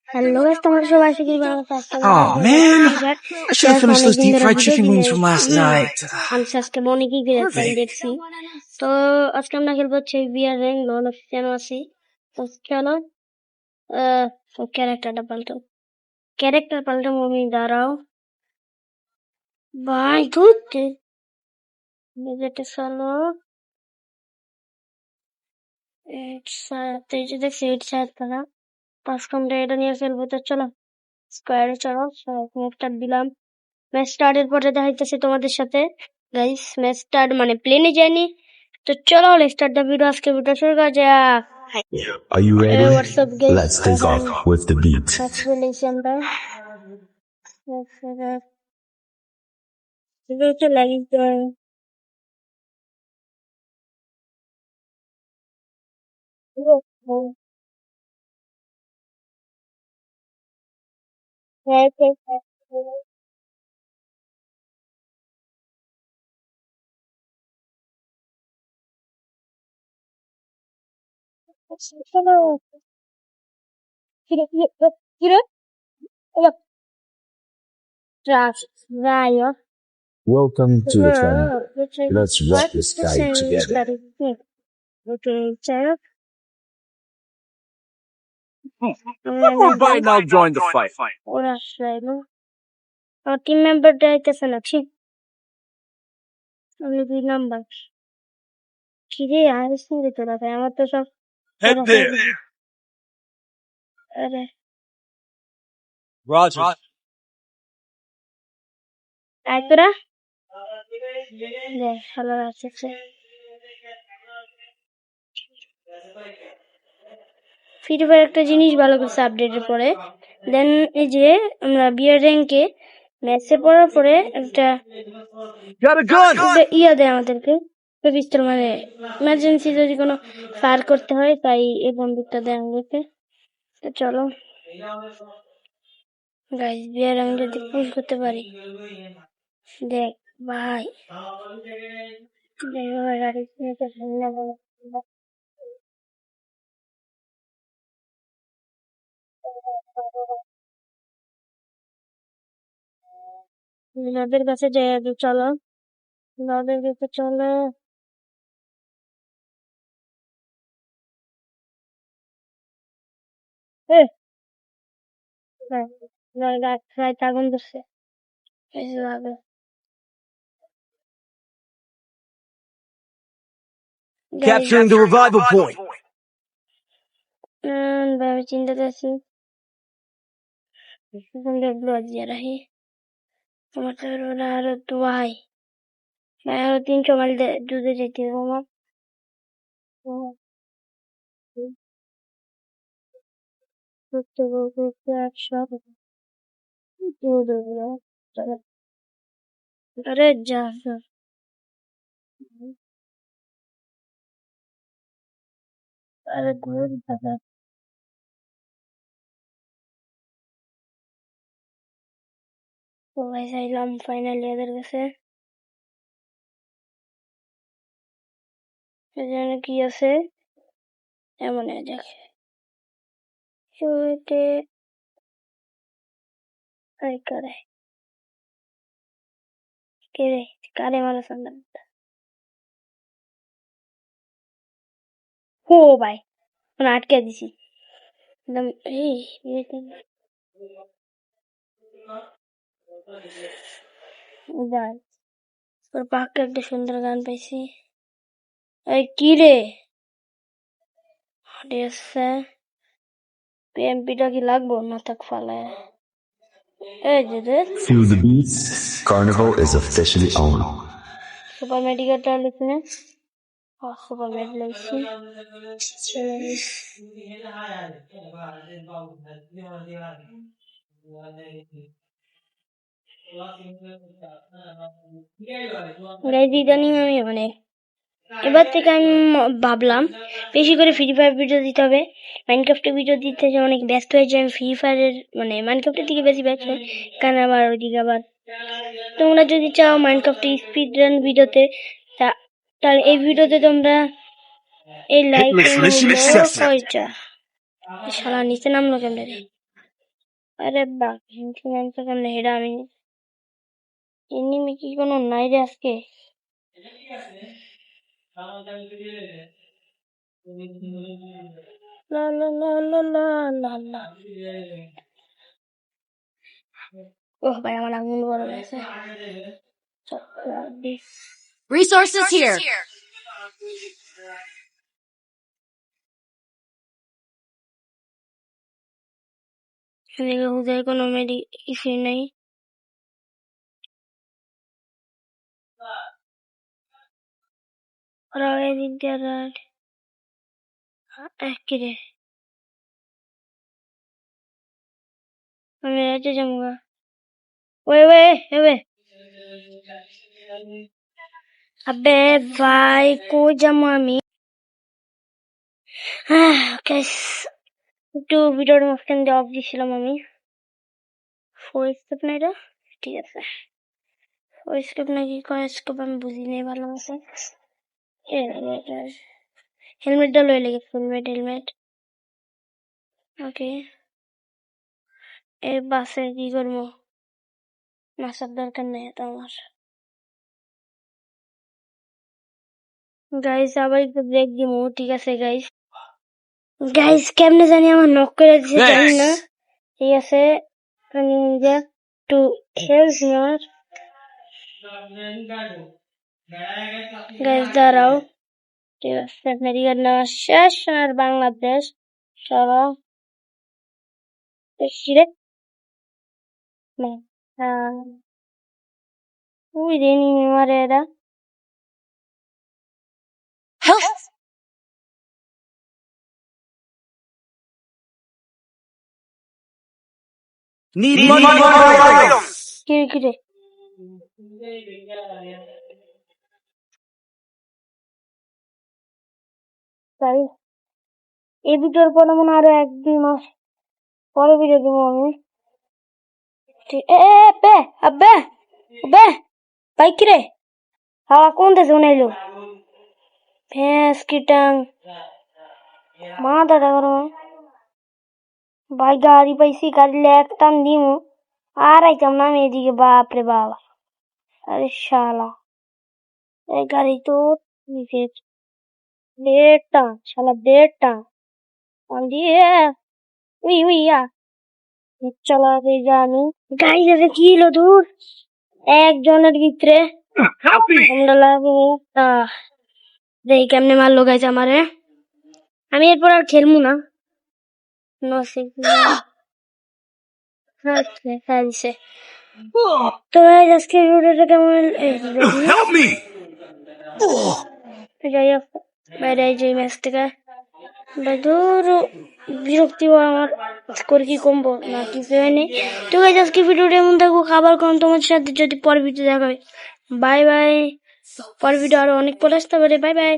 Hello guys, তোমরা সবাই আশা করি ভালো আছো। Oh man, I should have finished those অনেকদিন deep ধরে fried video chicken wings from দিই last night. আমি আজকে মনে কি Perfect. দেখছি। তো আজকে আমরা খেলবো হচ্ছে বিয়ার র্যাঙ্ক লোন অফ কেন আছি। তো চলো ক্যারেক্টার পাল্টো মুভি দাঁড়াও ভাই ধুতে যেটা চলো দেখছি তারা পাঁচটা এটা নিয়ে খেলবো। তো চলো স্কোয়ারে চলো মুভটা দিলাম। ম্যাচ স্টার্টের পরে দেখাইতেছি তোমাদের সাথে গাইস। ম্যাচ স্টার্ট মানে প্লেনে যায়নি। তো চলো স্টার্ট দ্য ভিডিও। আজকে ভিডিও শুরু করা যাক। Are you ready? WhatsApp guys, Let's take off with the beat. রিলেছি আমরা ভিডিওতে লাগিয়ে দেয়। চলো কিরে কিরে কিরে রায় Welcome to the channel. Let's rock the sky together. Everybody now join the fight. ওরা আসলো আমার টিম মেম্বারটা আইতেছে না। ঠিক আমি 2 নাম্বার কি রে আসছে রে তোরা ভাই। আমার তো সব Head there. আরে Roger. আয় তোরা দেখ শালার আছে। ফ্রি ফায়ার একটা জিনিস ভালো করছে আপডেটের পরে। দেন এই যে আমরা বিয়ার র্যাঙ্কে ম্যাচে পড়ার পরে একটা Got a gun. ইয়া দেয় আমাদেরকে পিস্তল, মানে ইমার্জেন্সি যদি কোনো ফায়ার করতে হয় তাই এই বন্দুকটা দেয় আমাদেরকে। তো চলো গাইস বিয়ার আমি যদি পুশ করতে পারি। দেখ ভাই নদের কাছে যাই আগে। চলো নদের কাছে চলো। আগুন ধরছে Capturing the revival point. ভাবে চিন্তাতে আছি। রাহি আমার তো আরো দোয়াই আরো 300 মাইল দুধে যেতে হবে আমার। আরে যা আরে ঘুরে দাদা সবাই চাইলাম ফাইনালি এদের কাছে। এখানে কি আছে এমন দেখে শুরুতে কারে কে রে কারে মারা সন্ধান। ও ভাই মানে আটকে দিছি একদম। এই তোর পাকটা একটা সুন্দর গান পাইছি। এই কি রে আসছে পিএমপিটা কি লাগবো না থাক ফালায়। এই যে Feel the beats. Carnival is officially on. Super মেডিকেলটা লিখে নে। সুপার মেড লাগছি। ইদানিং আমি মানে এবার থেকে আমি ভাবলাম বেশি করে ফ্রি ফায়ার ভিডিও দিতে হবে। মাইনক্রাফটের ভিডিও দিতে যে অনেক ব্যস্ত হয়ে যায়। আমি ফ্রি ফায়ারের মানে মাইনক্রাফটের দিকে বেশি ব্যস্ত হয়, কারণ আবার ওইদিকে আবার তোমরা যদি চাও মাইনক্রাফটের স্পিড রান ভিডিওতে তাহলে এই ভিডিওতে তোমরা এই লাইক শালা নিচে নামলো কেমন রে। আরে বাপ ইনফ্লুয়েন্সার কেমনে হেডা আমি এনিমি কি কোনো নাই রে আজকে লা লা লা লা লা লা লা ওহ ভাই আমার আঙুল বড় গেছে Resources here. এদিকে হুদাই কোনো কিছুই নাই ওরা এদিক দিয়ে কিরে আমি রাইতে যাবো গা ওয়ে ওয়ে ওয়ে আবে ভাই কই যাবো আমি গাইস একটু ভিডিওর মাঝখান দিয়ে অফ দিছিলাম আমি ফোর স্টেপ না এটা ঠিক আছে ফোর স্টেপ নাকি কয় স্টেপ আমি বুঝি নেই ভালো আছে হেলমেটটা লয়ে লেগেছে হেলমেট ওকে এই বাসে কি করবো নাচার দরকার নেই তো আমার গাইস আবার একটু ব্রেক দিবো ঠিক আছে গাইস গাইস কেমনে জানি আমার নক করে দিছে জানি না ঠিক আছে আমি টু হেল্প ইউর গাইস দাঁড়াও ঠিক আছে মেডিকেল নেওয়া শেষ আর বাংলাদেশ চলো সিরে না ওই রে নিমি মারে এরা Help! Need money for items. কিরে তাই এই ভিডিওর পরে মনে হয় আরো 1-2 মাস পরে ভিডিও দেবো আমি বে আব্বে বে বাইক রে হাওয়া কোন দেশে উনাইলো ভ্যাঁস কিটাং মা দাদা করো ভাই গাড়ি পাইছি গাড়ি লেক টান দিমু আর আইতাম না আমি এদিকে বাপ রে বাবা আরে শালা এই গাড়ি তো দেড়টা শালা দেড়টা দিয়ে উই উইয়া চালাতে জানি গাড়ি যাবে কি হলো দূর একজনের ভিতরে আমরা লাগবো দেখি কেমনে মারলো গাইজ আমারে আমি এরপর আর খেলবো না তো গাইজ আজকে ভিডিওটা কেমন Help me. যাই হোক বাইরে যে ম্যাচ থেকে ধর বিরক্তি আমার করে কি কমবো না কিছু হয়নি তো গাইজ আজকে ভিডিওটা এমন থাকবো খাবার কোন তোমার সাথে যদি পরের ভিডিও দেখা হবে বাই বাই পরের ভিডিও আরো অনেক পরে আসতে পারে বাই বাই